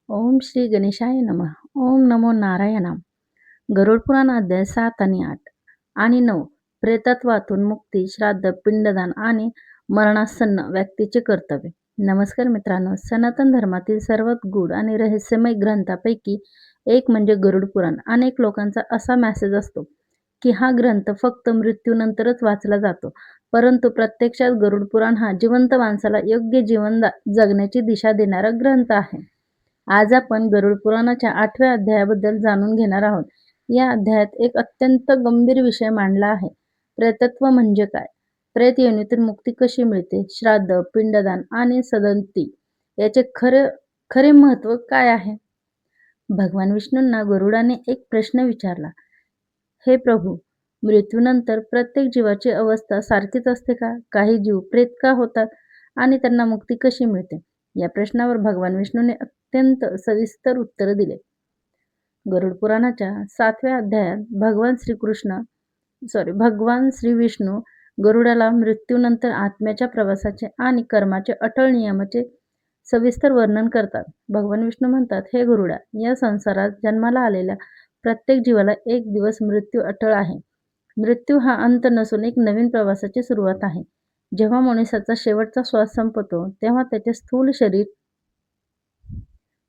ओम श्री गणेशाय नमः. ओम नमो नारायणाम. गरुड पुराण अध्याय 7 आणि 8 आणि 9. प्रेतत्वातून मुक्ती, श्राद्ध, पिंडदान आणि मरणासन्न व्यक्तीचे कर्तव्य. नमस्कार मित्रांनो, सनातन धर्मातील सर्वात गूढ आणि रहस्यमय ग्रंथापैकी एक म्हणजे गरुड पुराण. अनेक लोकांचा असा मेसेज असतो की हा ग्रंथ फक्त मृत्यूनंतरच वाचला जातो, परंतु प्रत्यक्षात गरुड पुराण हा जिवंत माणसाला योग्य जीवन जगण्याची दिशा देणारा ग्रंथ आहे. आज आपण गरुड पुराणाच्या 8व्या अध्यायाबद्दल जाणून घेणार आहोत. या अध्यायात एक अत्यंत गंभीर विषय मांडला आहे. प्रेतत्व म्हणजे काय? प्रेत योनीतून मुक्ती कशी मिळते? श्राद्ध, पिंडदान आणि सदंती याचे खरे खरे महत्त्व काय आहे? भगवान विष्णूंना गरुडाने एक प्रश्न विचारला. हे प्रभू, मृत्यूनंतर प्रत्येक जीवाची अवस्था सारखीच असते का? काही जीव प्रेत का होतात आणि त्यांना मुक्ती कशी मिळते? या प्रश्नावर भगवान विष्णूने अत्यंत सविस्तर उत्तर दिले. गरुड पुराणाच्या 7व्या अध्यायात भगवान श्री विष्णू गरुडाला मृत्यूनंतर आत्म्याच्या प्रवासाचे आणि कर्माचे अटळ नियमाचे सविस्तर वर्णन करतात. भगवान विष्णू म्हणतात, हे गरुडा, या संसारात जन्माला आलेल्या प्रत्येक जीवाला एक दिवस मृत्यू अटळ आहे. मृत्यू हा अंत नसून एक नवीन प्रवासाची सुरुवात आहे. जेव्हा मनुष्याचा शेवटचा श्वास संपतो, तेव्हा त्याचे स्थूल शरीर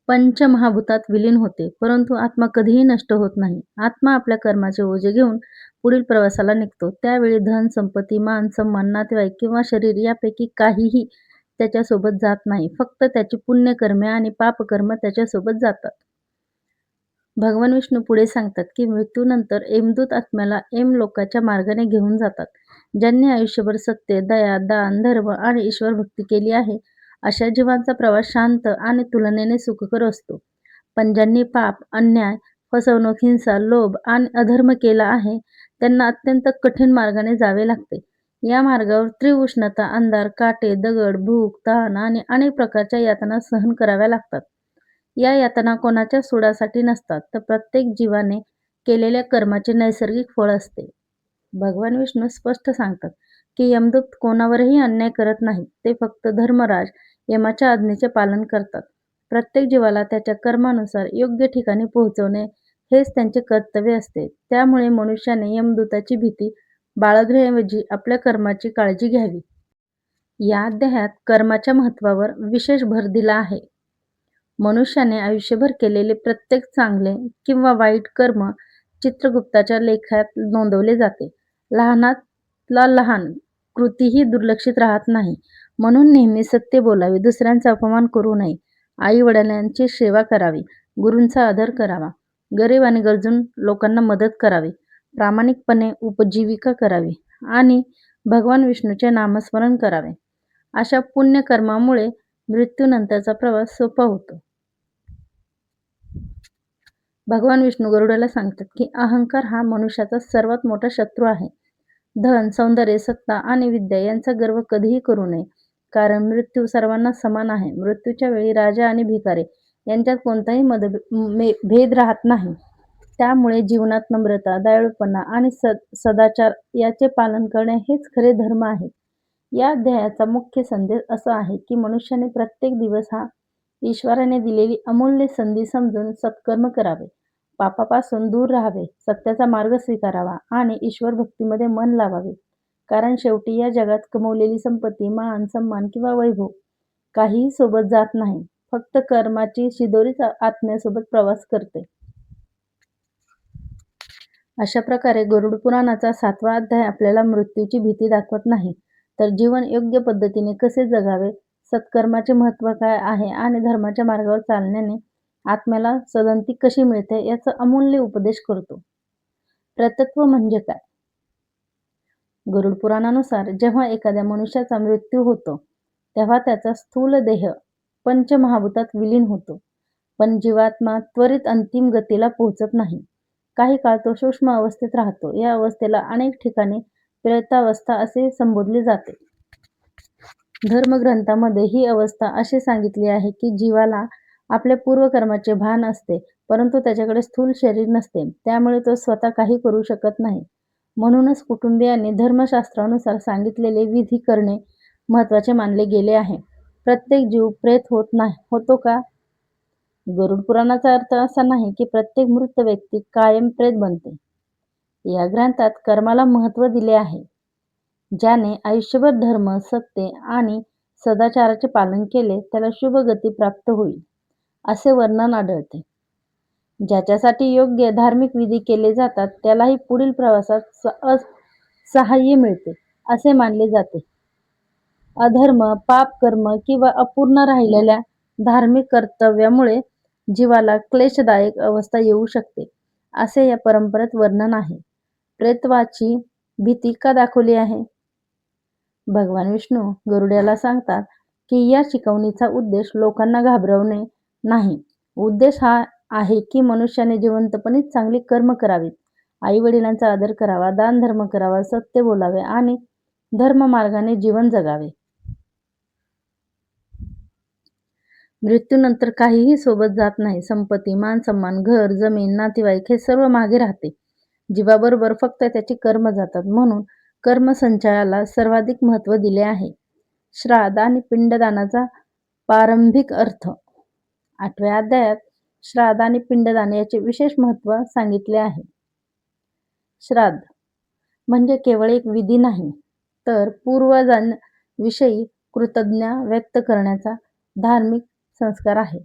पंचमहाभूतात विलीन होते, परंतु आत्मा कधीही नष्ट होत नाही. आत्मा आपल्या कर्माचे ओझे घेऊन पुढील प्रवासाला निघतो. त्यावेळी धन, संपत्ती, मान, सन्मान, नातेवाईक किंवा शरीर यापैकी काहीही त्याच्यासोबत जात नाही. फक्त त्याची पुण्यकर्मे आणि पापकर्म त्याच्यासोबत जातात. भगवान विष्णू पुढे सांगतात की मृत्यूनंतर यमदूत आत्म्याला लोकाच्या मार्गाने घेऊन जातात. ज्यांनी आयुष्यभर सत्य, दया, दान, धर्म आणि ईश्वर भक्ती केली आहे, अशा जीवांचा प्रवास शांत आणि तुलनेने सुखकर असतो. पण ज्यांनी पाप, अन्याय, फसवणूक, हिंसा, लोभ आणि अधर्म केला आहे, त्यांना अत्यंत कठीण मार्गाने जावे लागते. या मार्गावर तीव्र उष्णता, अंधार, काटे, दगड, भूक, तहान आणि अनेक प्रकारच्या यातना सहन कराव्या लागतात. या यातना कोणाच्या सुडासाठी नसतात, तर प्रत्येक जीवाने केलेल्या कर्माचे नैसर्गिक फळ असते. भगवान विष्णू स्पष्ट सांगतात की यमदूत कोणावरही अन्याय करत नाहीत. ते फक्त धर्मराज यमाच्या आज्ञेचे पालन करतात. प्रत्येक जीवाला त्याच्या कर्मानुसार योग्य ठिकाणी पोहोचवणे हेच त्यांचे कर्तव्य असते. त्यामुळे मनुष्याने यमदूताची भीती बाळगण्याऐवजी आपल्या कर्माची काळजी घ्यावी. या अध्यायात कर्माच्या महत्त्वावर विशेष भर दिला आहे. मनुष्याने आयुष्यभर केलेले प्रत्येक चांगले किंवा वाईट कर्म चित्रगुप्ताच्या लेखात नोंदवले जाते. लहानातला लहान कृतीही दुर्लक्षित राहत नाही. म्हणून नेहमी सत्य बोलावे, दुसऱ्यांचा अपमान करू नये, आई वडिलांची सेवा करावी, गुरूंचा आदर करावा, गरीब आणि गरजून लोकांना मदत करावी, प्रामाणिकपणे उपजीविका करावी आणि भगवान विष्णूचे नामस्मरण करावे. अशा पुण्यकर्मामुळे मृत्यूनंतरचा प्रवास सोपा होतो. भगवान विष्णू गरुडाला सांगतात की अहंकार हा मनुष्याचा सर्वात मोठा शत्रू आहे. धन, सौंदर्य, सत्ता आणि विद्या यांचा गर्व कधीही करू नये, कारण मृत्यू सर्वांना समान आहे. मृत्यूच्या वेळी राजा आणि भिकारी यांच्यात कोणताही भेद राहत नाही. त्यामुळे जीवनात नम्रता, दयाळूपणा आणि सदाचार याचे पालन करणे हेच खरे धर्म आहे. या अध्यायाचा मुख्य संदेश असा आहे की मनुष्याने प्रत्येक दिवस हा ईश्वराने दिलेली अमूल्य संधी समजून सत्कर्म करावे, पापापासून दूर राहावे, सत्याचा मार्ग स्वीकारावा आणि ईश्वर भक्तीमध्ये मन लावावे. कारण शेवटी या जगात कमवलेली संपत्ती, मान, सन्मान किंवा वैभव काहीही सोबत जात नाही. फक्त कर्माची शिदोरीच आत्म्यासोबत प्रवास करते. अशा प्रकारे गरुड पुराणाचा 7वा अध्याय आपल्याला मृत्यूची भीती दाखवत नाही, तर जीवन योग्य पद्धतीने कसे जगावे, सत्कर्माचे महत्त्व काय आहे आणि धर्माच्या मार्गावर चालण्याने आत्म्याला सदंती कशी मिळते याचा अमूल्य उपदेश करतो. प्रेतत्व म्हणजे काय? गरुड पुराणानुसार जेव्हा एखाद्या मनुष्याचा मृत्यू होतो, तेव्हा त्याचा स्थूल देह पंचमहाभूतात विलीन होतो. पण जीवात्मा त्वरित अंतिम गतीला पोहोचत नाही. काही काळ तो सूक्ष्म अवस्थेत राहतो. या अवस्थेला अनेक ठिकाणी प्रेतावस्था असे संबोधले जाते. धर्मग्रंथामध्ये ही अवस्था अशी सांगितली आहे की जीवाला आपल्या पूर्वकर्माचे भान असते, परंतु त्याच्याकडे स्थूल शरीर नसते. त्यामुळे तो स्वतः काही करू शकत नाही. म्हणूनच कुटुंबियांनी धर्मशास्त्रानुसार सांगितलेले विधी करणे महत्त्वाचे मानले गेले आहे. प्रत्येक जीव प्रेत होतो का? गरुड पुराणाचा अर्थ असा नाही की प्रत्येक मृत व्यक्ती कायम प्रेत बनते. या ग्रंथात कर्माला महत्त्व दिले आहे. ज्याने आयुष्यभर धर्म, सत्य आणि सदाचाराचे पालन केले त्याला शुभ गती प्राप्त होईल, असे वर्णन आढळते. ज्याच्यासाठी योग्य धार्मिक विधी केले जातात त्यालाही पुढील प्रवासात सहाय्य मिळते, असे मानले जाते. अधर्म, पाप कर्म किंवा अपूर्ण राहिलेल्या धार्मिक कर्तव्यामुळे जीवाला क्लेशदायक अवस्था येऊ शकते, असे या परंपरेत वर्णन आहे. प्रेतत्वाची भीती का दाखवली आहे? भगवान विष्णू गरुड्याला सांगतात की या शिकवणीचा उद्देश लोकांना घाबरवणे नाही. उद्देश हा आहे की मनुष्याने जिवंतपणे चांगली कर्म करावीत, आई-वडिलांचा आदर करावा, दानधर्म करावा, सत्य बोलावे आणि धर्ममार्गाने जीवन जगावे. मृत्यूनंतर काहीही सोबत जात नाही. संपत्ती, मान-सन्मान, घर, जमीन, नातेवाईक हे सर्व मागे राहते. जीवाबरोबर फक्त त्याची कर्म जातात. म्हणून कर्मसंचयाला सर्वाधिक महत्त्व दिले आहे. श्राद्ध आणि पिंडदानाचा प्रारंभिक अर्थ. 8व्या अध्यायात श्राद्ध आणि पिंडदान याचे विशेष महत्त्व सांगितले आहे. श्राद्ध म्हणजे केवळ एक विधी नाही, तर पूर्वजांविषयी कृतज्ञता व्यक्त करण्याचा धार्मिक संस्कार आहे.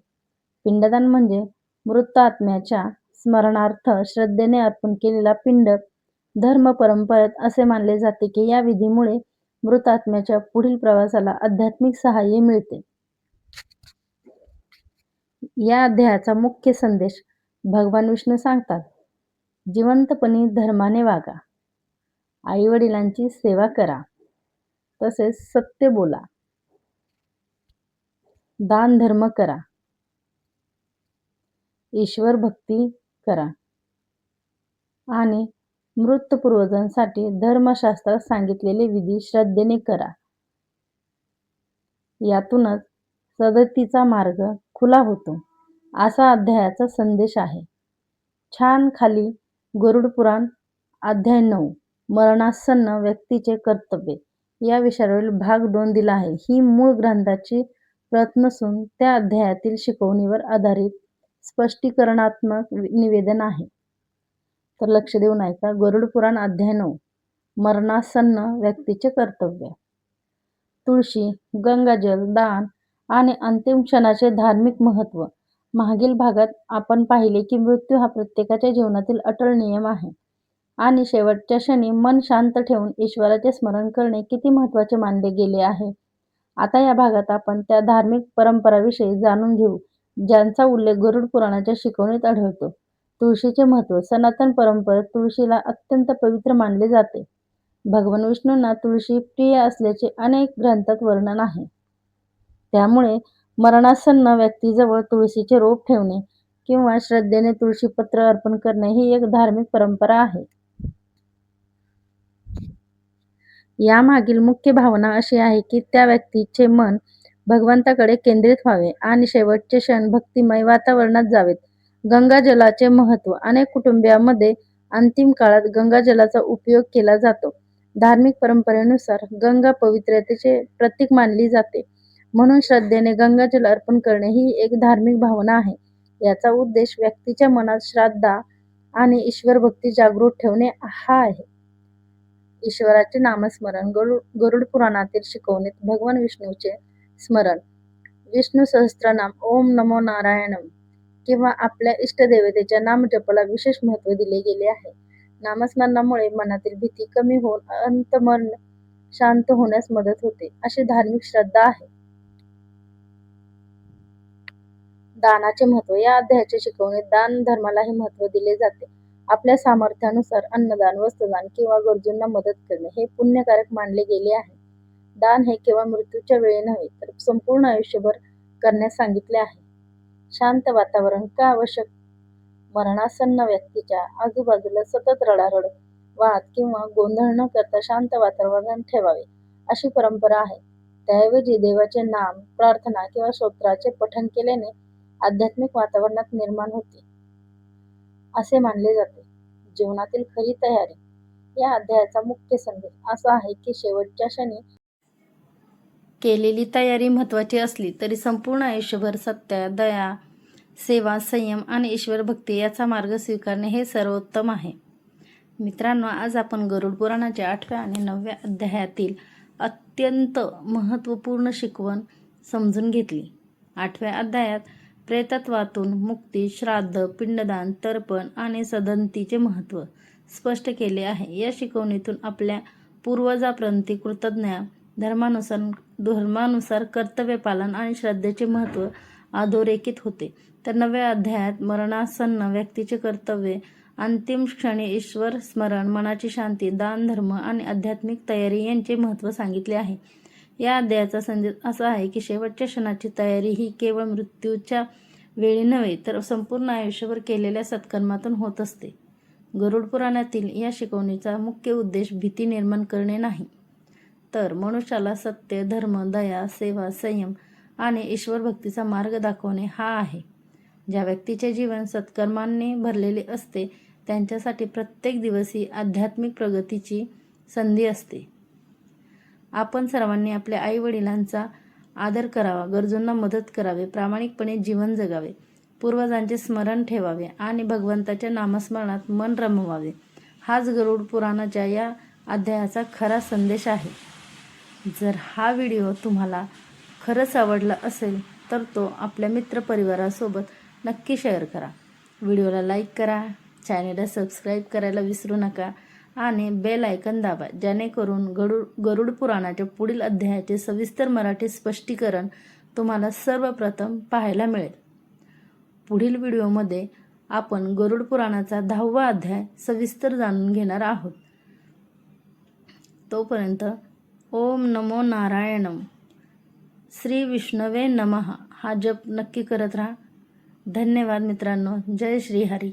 पिंडदान म्हणजे मृत आत्म्याच्या स्मरणार्थ श्रद्धेने अर्पण केलेला पिंड. धर्म परंपरेत असे मानले जाते की या विधीमुळे मृत आत्म्याच्या पुढील प्रवासाला आध्यात्मिक सहाय्य मिळते. या अध्यायाचा मुख्य संदेश. भगवान विष्णू सांगतात, जिवंतपणी धर्माने वागा, आई-वडिलांची सेवा करा, तसेच सत्य बोला, दान धर्म करा, ईश्वर भक्ती करा आणि मृत पूर्वजांसाठी धर्मशास्त्रात सांगितलेले विधी श्रद्धेने करा. यातूनच सद्गतीचा मार्ग खुला होतो, असा अध्यायाचा संदेश आहे. छान. खाली गरुड पुराण अध्याय 9 मरणासन्न व्यक्तीचे कर्तव्य या विषयावरील भाग 2 दिला आहे. ही मूळ ग्रंथाची प्रत नसून त्या अध्यायातील शिकवणीवर आधारित स्पष्टीकरणात्मक निवेदन आहे. तर लक्ष देऊन ऐका. गरुड पुराण अध्याय 9 मरणासन्न व्यक्तीचे कर्तव्य. तुळशी, गंगाजल, दान आणि अंतिम क्षणाचे धार्मिक महत्त्व. मागील भागात आपण पाहिले की मृत्यू हा प्रत्येकाच्या जीवनातील अटळ नियम आहे आणि शेवटच्या क्षणी मन शांत ठेवून ईश्वराचे स्मरण करणे किती महत्त्वाचे मानले गेले आहे. आता या भागात आपण त्या धार्मिक परंपरांविषयी जाणून घेऊ ज्यांचा उल्लेख गरुड पुराणाच्या शिकवणीत आढळतो. तुळशीचे महत्त्व. सनातन परंपरेत तुळशीला अत्यंत पवित्र मानले जाते. भगवान विष्णूंना तुळशी प्रिय असल्याचे अनेक ग्रंथात वर्णन आहे. त्यामुळे मरणासन्न व्यक्तीजवळ तुळशीचे रोप ठेवणे किंवा श्रद्धेने तुळशीपत्र अर्पण करणे ही एक धार्मिक परंपरा आहे. यामागील मुख्य भावना अशी आहे की त्या व्यक्तीचे मन भगवंताकडे केंद्रित व्हावे आणि शेवटचे क्षण भक्तिमय वातावरणात जावेत. गंगाजलाचे महत्त्व. अनेक कुटुंबांमध्ये अंतिम काळात गंगाजलाचा उपयोग केला जातो. धार्मिक परंपरेनुसार गंगा पवित्रतेचे प्रतीक मानली जाते, म्हणून श्रद्धेने गंगाजल अर्पण करणे ही एक धार्मिक भावना आहे. याचा उद्देश व्यक्तीच्या मनात श्रद्धा आणि ईश्वरभक्ती जागृत ठेवणे हा आहे. ईश्वराचे नामस्मरण. गरुड पुराणातील शिकवणीत भगवान विष्णूचे स्मरण. विष्णू सहस्त्रनाम, ओम नमो नारायणम किंवा आपल्या इष्टदेवतेच्या नामजपाला विशेष महत्त्व दिले गेले आहे. नामस्मरणामुळे मनातील भीती कमी होऊन अंतर्मन शांत होण्यास मदत होते, अशी धार्मिक श्रद्धा आहे. दानाचे महत्त्व. या अध्यायाच्या शिकवणीत दान धर्मालाही महत्त्व दिले जाते. आपल्या सामर्थ्यानुसार अन्नदान, वस्त्रदान किंवा गरजूंना मदत करणे हे पुण्यकारक मानले गेले आहे. दान हे केवळ मृत्यूच्या वेळी नव्हे तर संपूर्ण आयुष्यभर करण्यास सांगितले आहे. शांत वातावरण का आवश्यक? मरणासन्न व्यक्तीच्या आजूबाजूला सतत रडारड, वाद किंवा गोंधळ न करता शांत वातावरण ठेवावे, अशी परंपरा आहे. त्याऐवजी देवाचे नाम, प्रार्थना किंवा स्तोत्राचे पठण केल्याने आध्यात्मिक वातावरणात निर्माण होते, असे मानले जाते. जीवनातील खरी तयारी. या अध्यायाचा मुख्य संदेश असा आहे की शेवटच्या क्षणी केलेली तयारी महत्त्वाची असली तरी संपूर्ण आयुष्यभर सत्य, दया, सेवा, संयम आणि ईश्वर भक्ती याचा मार्ग स्वीकारणे हे सर्वोत्तम आहे. मित्रांनो, आज आपण गरुड पुराणाच्या 8व्या आणि 9व्या अध्यायातील अत्यंत महत्त्वपूर्ण शिकवण समजून घेतली. 8व्या अध्यायात प्रेतत्वातून मुक्ती, श्राद्ध, पिंडदान, तर्पण आणि सदंतीचे महत्त्व स्पष्ट केले आहे. या शिकवणीतून आपल्या पूर्वजाप्रती कृतज्ञता, धर्मानुसार कर्तव्यपालन आणि श्रद्धेचे महत्त्व अधोरेखित होते. तर 9व्या अध्यायात मरणासन्न व्यक्तीचे कर्तव्य, अंतिम क्षणी ईश्वर स्मरण, मनाची शांती, दान, धर्म आणि आध्यात्मिक तयारी यांचे महत्त्व सांगितले आहे. या अध्यायाचा संदेश असा आहे की शेवटच्या क्षणाची तयारी ही केवळ मृत्यूच्या वेळी नव्हे तर संपूर्ण आयुष्यभर केलेल्या सत्कर्मातून होत असते. गरुड पुराणातील या शिकवणीचा मुख्य उद्देश भीती निर्माण करणे नाही, तर मनुष्याला सत्य, धर्म, दया, सेवा, संयम आणि ईश्वर भक्तीचा मार्ग दाखवणे हा आहे. ज्या व्यक्तीचे जीवन सत्कर्मांनी भरलेले असते त्यांच्यासाठी प्रत्येक दिवस ही आध्यात्मिक प्रगतीची संधी असते. आपण सर्वांनी आपल्या आई-वडिलांचा आदर करावा, गरजूंना मदत करावी, प्रामाणिकपणे जीवन जगावे, पूर्वजांचे स्मरण ठेवावे आणि भगवंताच्या नामस्मरणात मन रमवावे. हाच गरुड पुराणाच्या या अध्यायाचा खरा संदेश आहे. जर हा व्हिडिओ तुम्हाला खरंच आवडला असेल तर तो आपल्या मित्रपरिवारासोबत नक्की शेअर करा. व्हिडिओला लाईक करा, चॅनेलला सबस्क्राईब करायला विसरू नका आणि बेल आयकॉन दाबा, जेणेकरून गरुड पुराणाच्या पुढील अध्यायाचे सविस्तर मराठी स्पष्टीकरण तुम्हाला सर्वप्रथम पाहायला मिळेल. पुढील व्हिडिओमध्ये आपण गरुड पुराणाचा 10वा अध्याय सविस्तर जाणून घेणार आहोत. तोपर्यंत ओम नमो नारायणम, श्री विष्णवे नमः हा जप नक्की करत राहा. धन्यवाद मित्रांनो. जय श्री हरी.